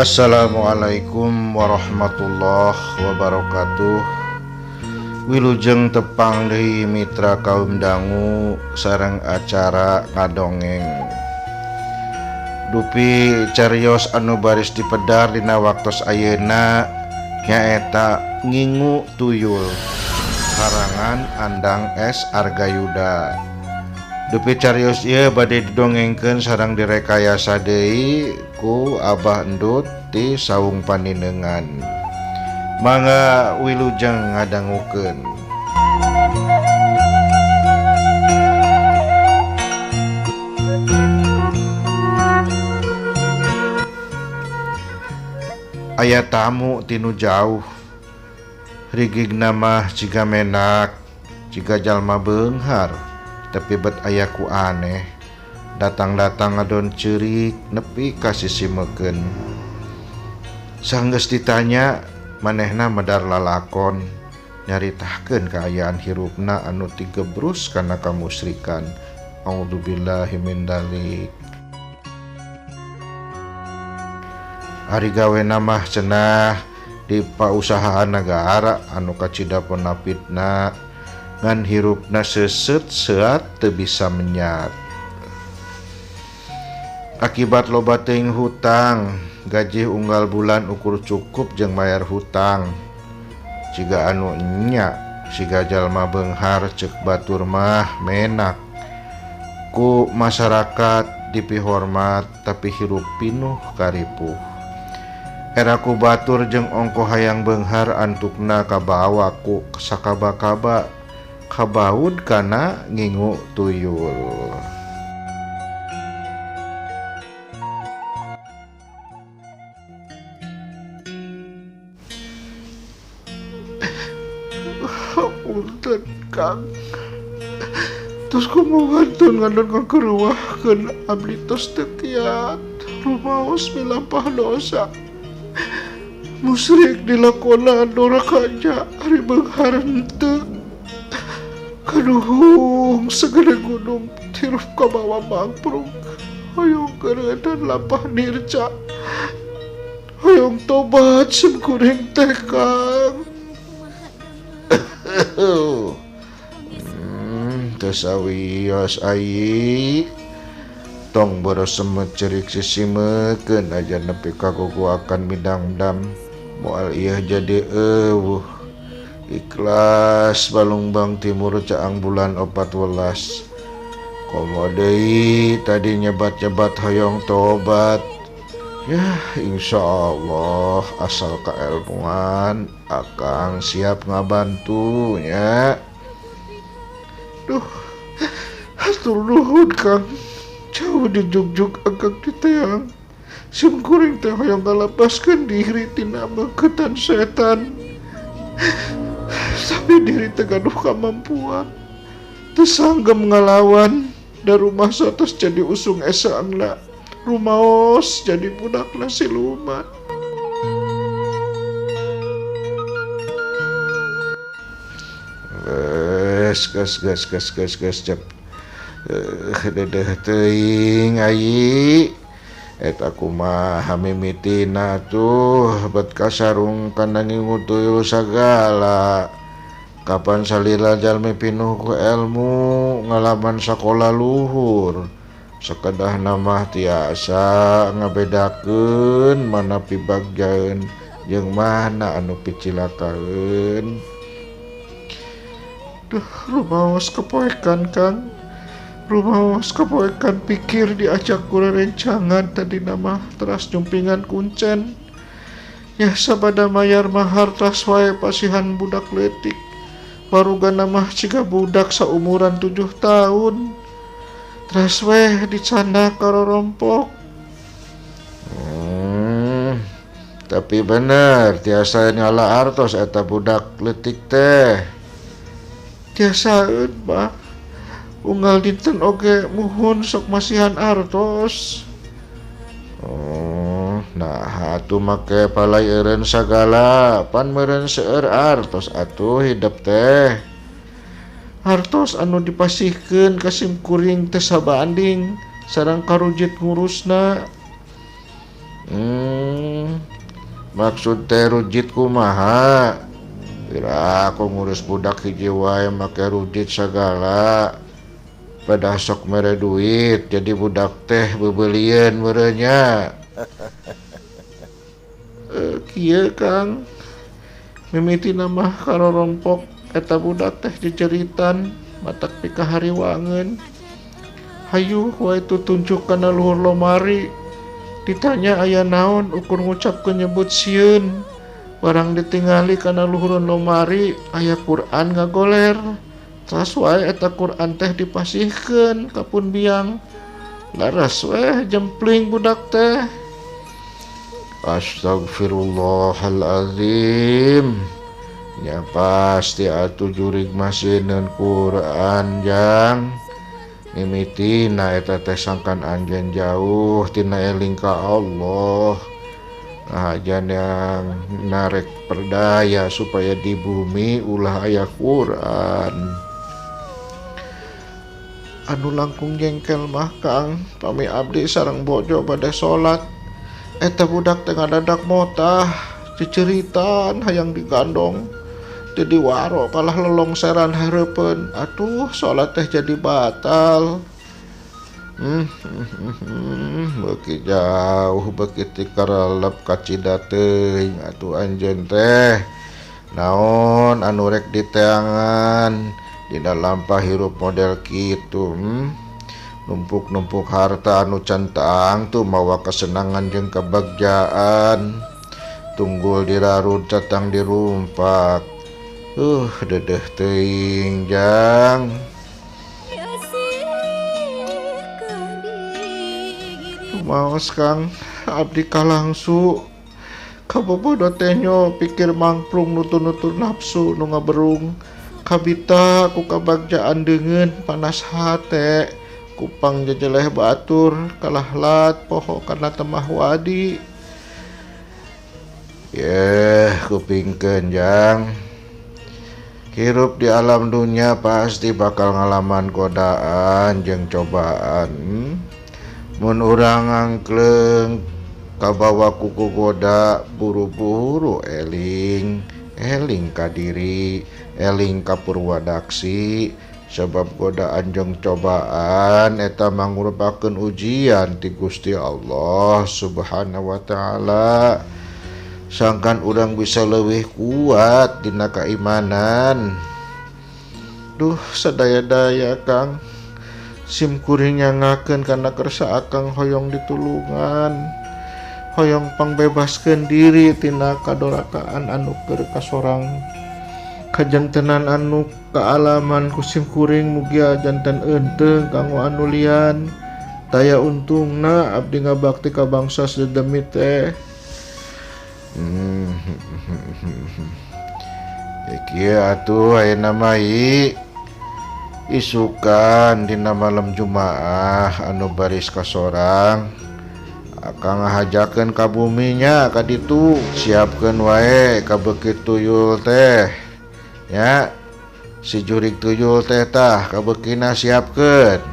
Assalamualaikum warahmatullahi wabarakatuh. Wilujeng tepang deui mitra kaum dangu sareng acara ngadongeng. Dupi carios anu baris dipedar dina waktos ayeuna nyaeta Ngingu Tuyul karangan Andang S. Argayuda. Dupi carios ieu bade didongengkeun sareng direkayasa deui ku Abah Endut ti Saung Paninengan. Mangga wilujeng ngadangukeun. Aya tamu tinu jauh, rigigna mah ciga menak, ciga jalma beunghar, tapi bet aya ku aneh. Datang-datang ngadon ceurik nepi ka sisimekeun. Sanggeus ditanya, manehna medar lalakon, nyaritahkeun kaayaan hirupna anu tigebrus kana kamusrikan. A'udzubillahi min dzalik. Ari gawena mah cenah di pausahaan negara anu kacidaponna fitna ngan hirupna seuseut seat teu bisa menyat. Akibat loba teuing hutang, gaji unggal bulan ukur cukup jeung mayar hutang. Ciga anu nya, siga jalma beunghar ceuk batur mah menak. Ku masyarakat dipihormat tapi hirup pinuh karipuh. Era ku batur jeung ongko hayang beunghar antukna kabawa ku sakaba-kaba kabaud kana Ngingu Tuyul. Punten Kang, terus kumohon ngandon ngangkeruahkeun abdi tos teu kiat rumaos milampah dosa. Musyrik dilakona doraka aja ari beunghar henteu. Kaduhung segede gunung tirup ka bawah mangprung. Hoyong keureundan lampah nirca. Hoyong tobat simkuring teh Kang. Tesawios ayi tong boros semet cerik sisimekeun aja nepi ka akan midangdam moal ieu jadi eueuh ikhlas balungbang timur caang bulan 14 komo deui tadi nyebat-nyebat hoyong tobat ya insyaallah asal kaelmuan akang siap ngabantunya. Duh, hatur nuhun Kang, jauh dijuk-juk agak diteang. Simkuring teh hoyong ngalepaskeun diri tina meuketan setan. Tapi diri teh gaduh kamampuan. Teu sanggem ngalawan, da rumah satos jadi usung esaangna. Rumaos jadi budakna siluman. Gas cep dedeh teuing ayi eta kumaha mimitina tuh bet kasarung kana Ngingu Tuyul sagala. Kapan salila jalmi pinuh ku ilmu ngalaman sakola luhur sakedahna mah tiasa ngabedakeun mana pibagjaeun jeung mana anu picilakaeun. Duh, rumaos kepoekan Kang, rumaos kepoekan pikir diajak kurerencangan tadi nama teras jumpingan kuncen. Ya sabada mayar mahar tas wae pasihan budak leutik. Warugana mah ciga budak saumuran 7 tahun. Teras weh dicanda karo rompok. Tapi bener tiasa nyala artos eta budak leutik teh. Tiasaeun mah unggal dinten oge muhun sok masihan artos. Nah atuh make palai eureun sagala pan meureun seueur artos atuh hidup teh. Hartos anu dipasihkeun ka simkuring teh sabanding sareng karujit ngurusna. Maksud teh rujit kumaha? Kira aku ngurus budak hiji wae make rujit segala. Pada sok mere duit jadi budak teh bebelian merenya. Kieu Kang, mimiti nama karorompok eta budak teh jejeritan matak pika hariwangeun. Hayu wae tu tunjuk kana luhur lomari. Ditanya aya naon ukur ngucapkeun nyebut sieun. Barang ditingali kana luhureun lomari aya Quran ngagoler. Teras wae eta Quran teh dipasihkeun ka pun biang. Laras weh jempling budak teh. Astagfirullahalazim. Ya pasti atuh jurig masieun Quran jang. Mimitina eta teh sangkan anjeun jauh tina eling ka Allah. Ajan yang narek perdaya supaya di bumi ulah aya Quran. Anu langkung jengkel mah Kang, pami abdi sareng bojo bade salat. Eta budak teh ngadadak motah, ceceritan hayang digandong. Jadi waro kalah lelongseran hareupeun. Atuh salat teh jadi batal. Beuki jauh beuki ti karelep ka cida teuing atuh anjeun teh. Naon anu rek diteangan dina lampah hirup model kitu. Numpuk-numpuk harta anu centang tuh mawa kesenangan jeung kebagjaan. Tunggul dirarut datang dirumpak. Dedeh teuing jang. Maos Kang, abdi kalangsu. Kabobodo teh nyo pikir mangprung nutu-nutu nafsu nu ngaberung. Kabita ku kabagjaan deungeun panas hate. Kupang jejeleh batur kalahlat poho kana temah wadi. Kupingkeun jang. Hirup di alam dunia pasti bakal ngalaman godaan jeung cobaan. Mun urang angkleng kabawa kuku goda buru-buru eling ka diri, eling ka purwadaksi. Sebab godaan jeung cobaan eta mangrupakeun ujian ti Gusti Allah Subhanahu wa taala. Sangkan urang bisa leuwih kuat dina keimanan. Duh sadaya-daya Kang. Sim kuring nyangakeun kana kersa akang hoyong ditulungan. Hoyong pangbebaskeun diri tina kadorakaan anu keur kasorang. Kajantenan anu kaalaman ku sim kuring mugia janten eunteuh kanggo anu lian. Daya untungna abdi ngabakti ka bangsa sedemi teh. Kieu atuh ayeuna mah isukan dina malam Jumaah anu baris kasorang akang ngahajakeun ka buminya ka ditu. Siapkeun wae ka beuki tuyul teh. Ya, si jurig tuyul teh tah kabeukina siapkeun.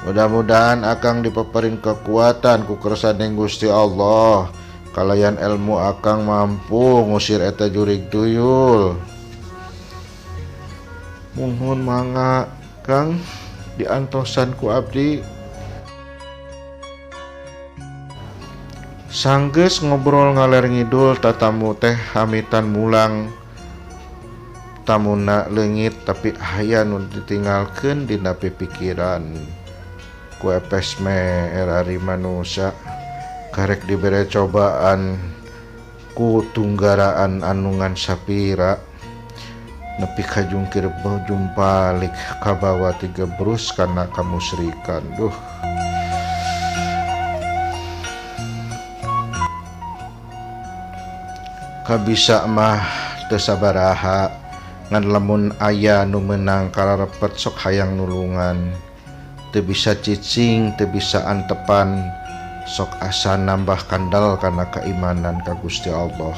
Mudah-mudahan akang dipaparin kekuatan ku kersaning Gusti Allah. Kalayan ilmu akang mampu ngusir eta jurig tuyul. Muhun mangga Kang diantosan ku abdi. Sanggeus ngobrol ngaler ngidul tatamu teh hamitan mulang. Tamuna leungit tapi aya nu ditinggalkeun dina pipikiran. Ku epes me erari manusia karek dibere cobaan ku tunggaraan anungan sapira. Nepi ka jungkir jumpalik kabawa tiga brus kana kamusrikan. Duh. Kabisa mah teu sabaraha ngan lamun aya nu meunang kararepet sok hayang nulungan. Teu bisa cicing, teu bisa antepan, sok asa nambah kandal kana keimanan ka Gusti Allah.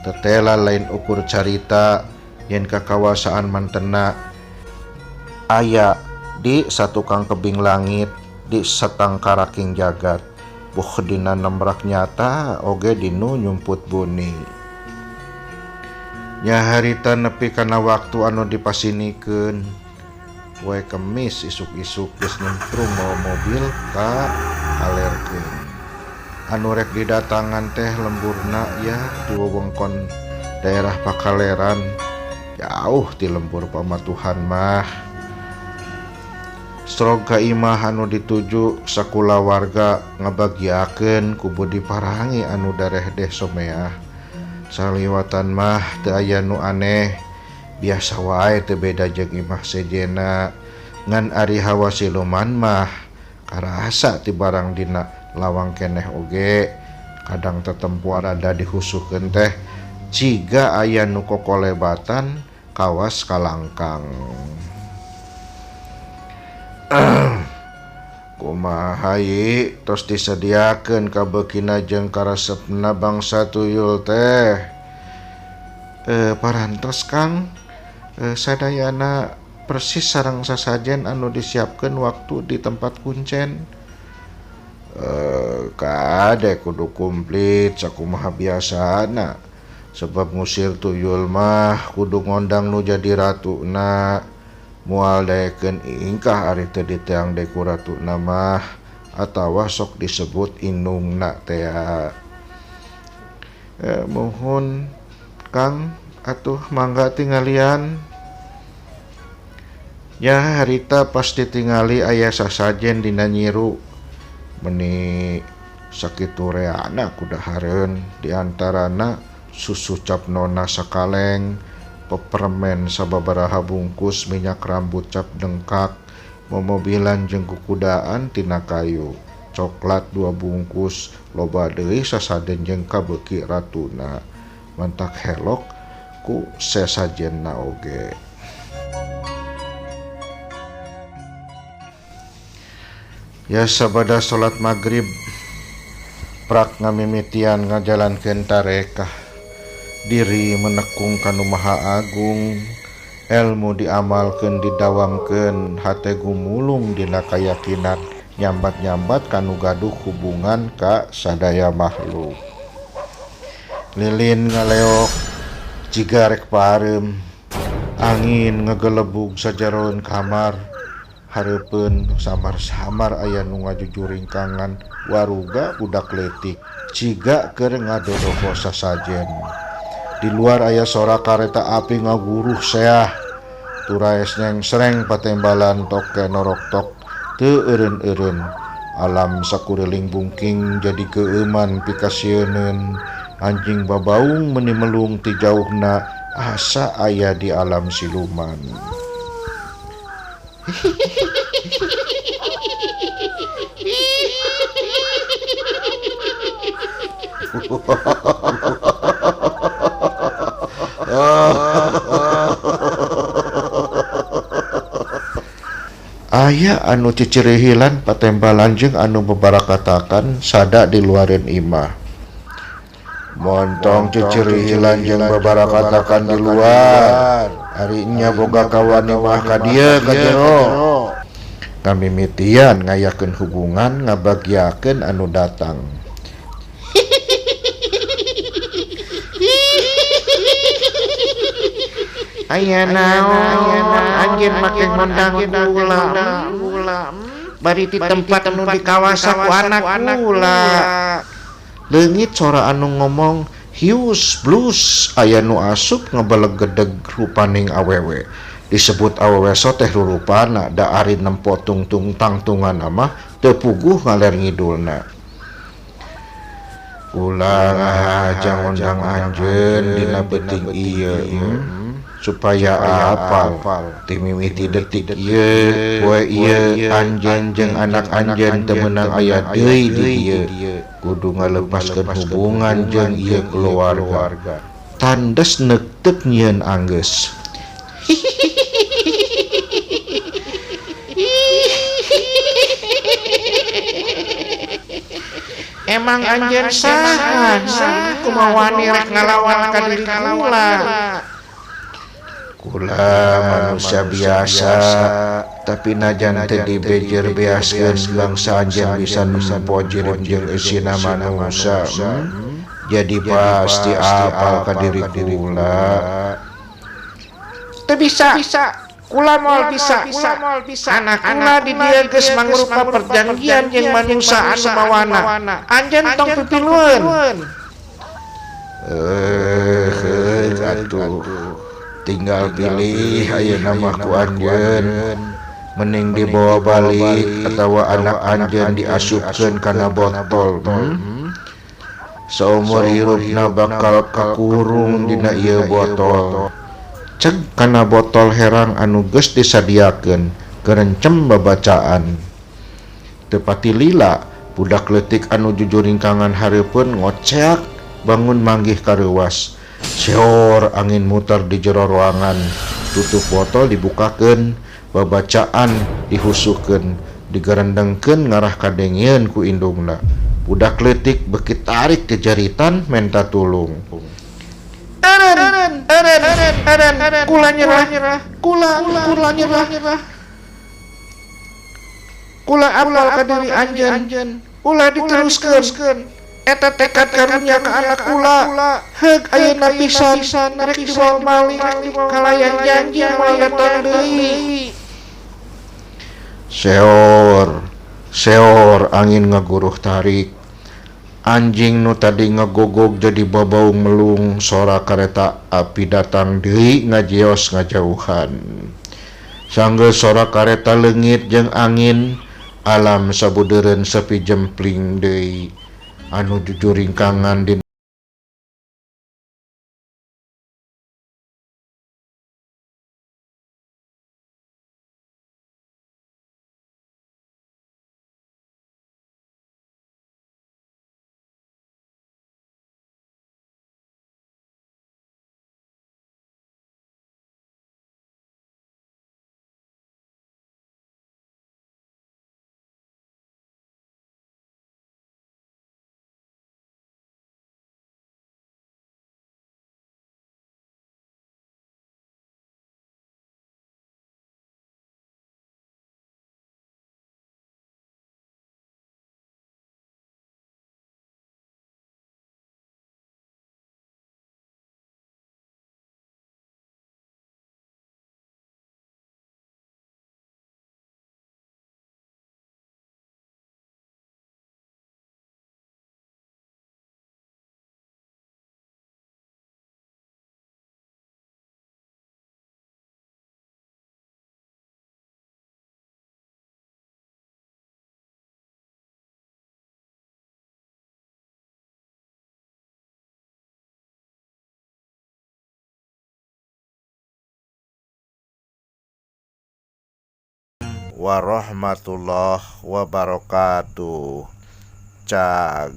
Tetela lain ukur carita yen kakawasaan mantena aya di satukang kebing langit di satang karaking jagat. dina nembrak nyata oge dinu nyumput buni. Nya harita nepi kana waktu anu dipasinikeun. Wae Kemis isuk-isuk geus nyemprung mawa mobil ka alerkeun. Anu rek didatangan teh lemburna ya di wewengkon daerah Pakaleran, jauh ti lembur pamatuhan mah. Strog ka imah anu dituju sakulawarga ngabagiakeun ku budi parangi anu darehdeh someah. Saliwatan mah teu aya nu aneh, biasa wae teu beda jeung imah sejena. Ngan ari hawa siluman mah karasa ti barang dina lawang keneh oge. Kadang tetempuar ada dihusukeun teh ciga aya nu kokolebatan kawas kalangkang. Kumaha ieu tos disediakeun ka beukina jeung karesepna bangsa tuyul teh. Parantos Kang, sadayana persis sareng sasajen anu disiapkeun waktu di tempat kuncen. Kade kudu komplit sakumaha biasana. Sebab ngusir tuyul mah kudu ngondang nu jadi ratuna. Moal daekeun ingkah ari teu diteang deui ku ratuna mah atawa sok disebut indungna teh. Mohon Kang atuh mangga tingalian. Ya harita pas ditingali aya sasajen dina nyiru. Meni sakitu reana kudahareun diantarana susu cap nona sakaleng, pepermen sababaraha bungkus, minyak rambut cap dengkak, momobilan jeung kukudaan tina kayu, coklat 2 bungkus, loba deui sasaden jeung kabeuki ratuna, mantak helok ku sesajenna oge. Ya sabada salat maghrib prak ngamimitian ngajalankeun tarekah. Diri menekung kanu Maha Agung, ilmu diamalkeun didawamkeun, hate gumulung dina kayakinan, nyambat-nyambat kanu gaduh hubungan ka sadaya makhluk. Lilin ngaleok jiga rek pareum, angin ngagelebug sajeroeun kamar, hareupeun samar-samar aya nu ngajujuring kangan waruga budak leutik, ciga keur ngadodoho sasajen. Di luar aya sora kareta api ngaguruh seah, turaes nyengsreng patembalan toke norok tok teu eureun-eureun. Alam sakuriling bungking jadi keuman pikasieun, anjing babaung meuni melung ti jauhna asa aya di alam siluman. Aya anu cicirihilan patembalan jeung anu bebarakatakan sada di luareun imah. Montong cicirihilan jeung bebarakatakan di luar, ari nya boga kawan imah ka dieu ka jero. Ngamimitian ngayakeun hubungan ngabagiakeun anu datang. Aya naon anjeun make ngondang kula bari di tempat anu di kawasan ku anak kula. Leungit sora anu ngomong hius blus, aya nu asup ngabelegedeg rupaning awewe. Disebut awewe soteh rurupana da ari nempo tungtung tangtungan mah teu puguh ngaler ngidulna. Ulang aja ngondang anjeun dina beuting ieu supaya apal ti mimiti detik ieu poe ieu anjeun jeung anak anjeun teu meunang aya deui di dieu, kudu ngalepaskeun hubungan jeung ieu keluarga. Tandes neuteuk nyieun anggeus. Emang anjeun saha kumawani rek ngalawan ka diri kula? Kula manusia biasa Tapi najan teu dibejer beaskeun bangsa anjeun bisa nempojirim jeung eusina manusia. Jadi pasti apal ka diri kula. Teu bisa. Kula moal bisa. Anak kula di dieu geus mangrupa perjanjian jeung manusia anu mawana. Anjeun tong pipilueun. Atuh. Tinggal pilih ayeuna mah ku anjeun. Mending dibawa balik atau anak anjeun diasupkeun kana botol. Saumur hirupna bakal kakurung dina ieu botol. Ceg kana botol herang anu geus disadiakeun kerencem babacaan. Teu pati lila budak leutik anu jujuringkangan hareupeun ngoceak bangun manggih kareuwas. Seor angin muter di jero ruangan. Tutup botol dibukakeun, babacaan dihusukeun, digerendengkeun ngarah kadengieun ku indungna. Budak leutik beuki tarik ke jaritan menta tulung. Eren. Kula nyerah. Kula nyerah. Kula apal ka diri anjeun. Kula diteruskeun. Eta tekad karunya ka anak kula. Heug ayeuna pisan rek dibawa balik kalayan janji moal datang deui. Seor angin ngaguruh tarik. Anjing nu tadi ngagogog jadi babaung melung. Sora kareta api datang deui ngajeos ngajauhan. Sanggeus sora kareta leungit jeung angin, alam sabudeureun sepi jempling deui. Anu jujuringkangan di warahmatullahi wabarakatuh. Cag